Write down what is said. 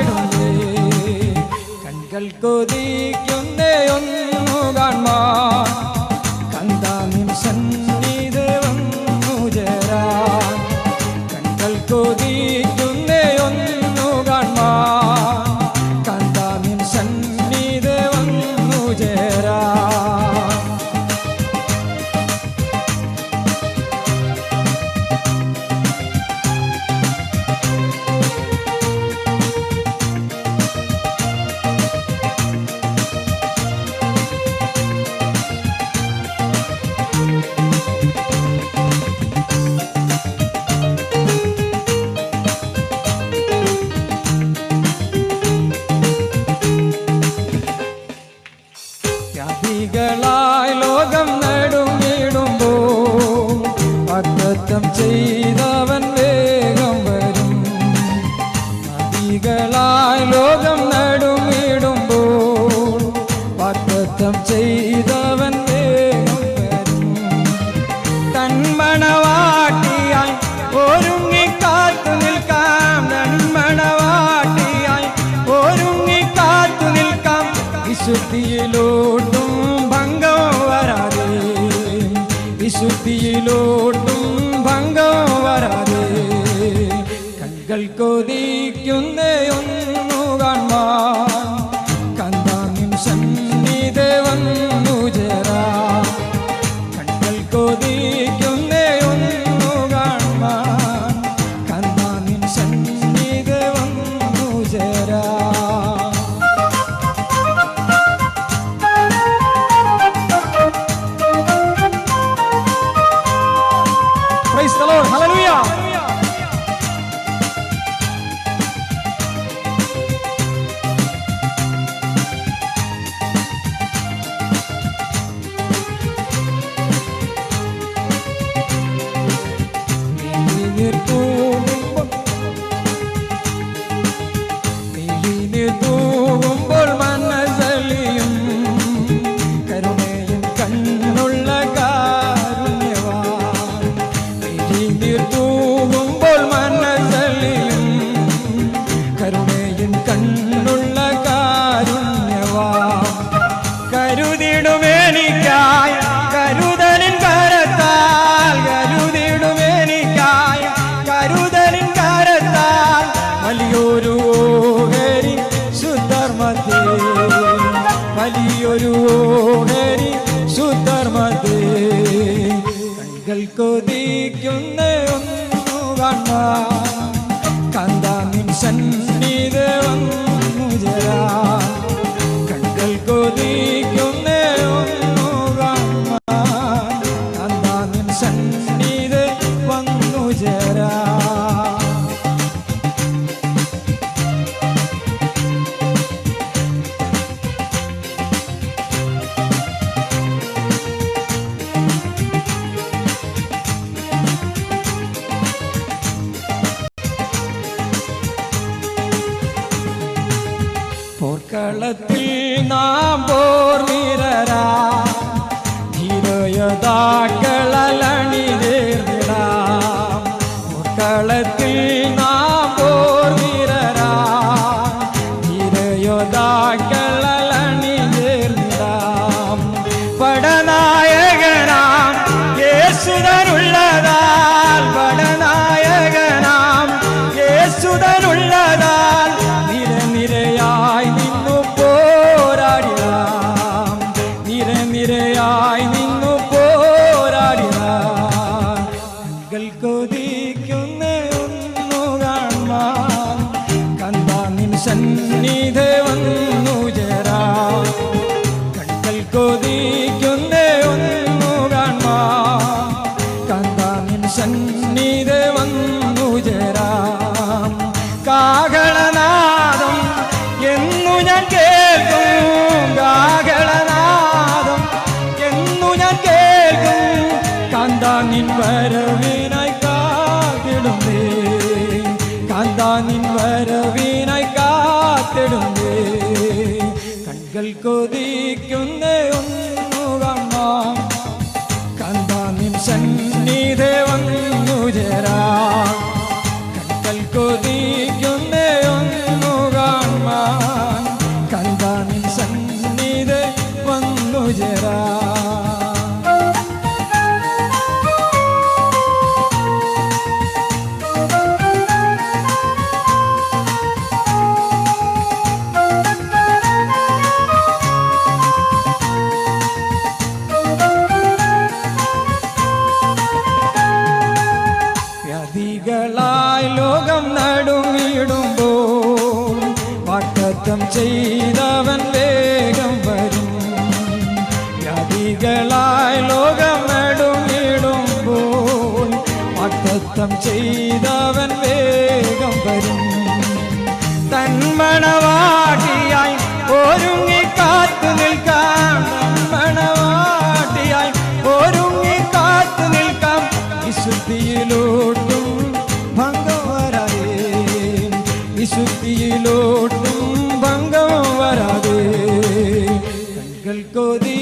കാത്തിടുന്നേ കൺകൾ കൊതിക്കുന്നേ ഒന്നു കാൺമാൻ കന്താ നിൻ സന്നിധി വന്നു ചേരാൻ കൺകൾ കൊതിക്കുന്നേ ഒന്നു കാൺമാൻ കന്താ നിൻ സന്നിധി വന്നു ചേരാൻ വ്യാധികളായി ലോകം നടുങ്ങിടുമ്പോൾ വാഗ്ദത്തം ചെയ്തവൻ വേഗം വരും വ്യാധികളായി ലോകം നടുങ്ങിടുമ്പോൾ വാഗ്ദത്തം ചെയ്തവൻ വേഗം വരും തന്മണവാട്ടിയായി ഒരുങ്ങിക്കാത്തു നിൽക്കാം തന്മണവാട്ടിയായി ഒരുങ്ങിക്കാത്തു നിൽക്കാം വിശുദ്ധിയിലോട്ടും ഭംഗം വരാതെ വിശുദ്ധിയിലോട്ടും ഭംഗം വരാതെ കൺകൾ കൊതിക്കുന്നേ ഒന്നു കാൺമാൻ കന്താ നിൻ സന്നിധി വന്നു ചേരാൻ കൺകൾ കൊതിക്കുന്നേ ഒന്നു കാൺമാൻ കന്താ നിൻ സന്നിധി വന്നു ചേരാൻ Praise the Lord. Hallelujah. തൂകുമ്പോൾ മനസ്സലിയും കരുണയും കണ്ണുള്ള കാരുണ്യവാൻ തൂകുമ്പോൾ മനസ്സലിയും കരുണയും കണ്ണുള്ള കാരുണ്യവാൻ കരുതിടുമെനിക്കായി കരുതലിൻ കരത്താൽ കരുതിടുമെനിക്കായി കരുതലിൻ കരത്താൽ വലിയൊരു ഓഹരി സുധർമ്മത്തെ വലിയൊരു ഓഹരി സുധർമ്മത്തെ കൺകൾ കൊതിക്കുന്ന ഒന്നു കാണാൻ കന്താ നിൻ സന്നിധി വന്നു ചേരാൻ കൺകൾ കൊതിക്കുന്ന ഒന്നു കാണാൻ കന്താ നിൻ സന്നിധി വന്നു ചേരാൻ പോർക്കളത്തിൽ നാം പോർ വീരരാ ധീരയോദ്ധാക്കളണിതേർന്നിടാം പോർക്കളത്തിൽ നാം പോർ വീരരാ ധീരയോദ്ധാക്കളണിതേർന്നിടാം പടനായകനാം യേശുതനുള്ളതാൽ പടനായകനാം യേശുതനുള്ളതാൽ നിരനിരയായി നിന്നു പോരാടിടാം നിരനിരയായി നിന്നു പോരാടിടാം കൺകൾ കൊതിക്കുന്ന ഒന്നു കാണാൻ കന്താ നിൻ സന്നിധി വന്നു ചേരാൻ കൺകൾ കൊതിക്കുന്ന ഒന്നു കാണാൻ കന്താ നിൻ സന്നിധി വന്നു ചേരാം കാഹളനാദം എന്നു ഞാൻ കേൾക്കും കാഹളനാദം എന്നു ഞാൻ കേൾക്കും കാന്താ നിൻ വരവിനായി കാത്തിടുന്നേ കാന്താ നിൻ വരവിനായി കാത്തിടുന്നേ കൺകൾ കൊതിക്കുന്ന ഒന്നു കാണാൻ കാന്താ നിൻ സന്നിധി വന്നു ചേരാൻ കൺകൾ കൊതിക്കുന്ന ഒന്നു കാണാൻ വാഗ്ദത്തം ചെയ്തവൻ വേഗം വരും. വ്യാധികളായി ലോകമെടുങ്ങിടുമ്പോൾ വാഗ്ദത്തം ചെയ്തവൻ വേഗം വരും. തന്മണവാട്ടിയായി ഒരുങ്ങി കാത്തു നിൽക്കാം, തന്മണവാട്ടിയായി ഒരുങ്ങി കാത്തു നിൽക്കാം. വിശുദ്ധിയിലോട്ടും ഭംഗം വരാതെ, വിശുദ്ധിയിലോട്ടും ഭംഗം വരാതെ. കൺകൾ കൊതി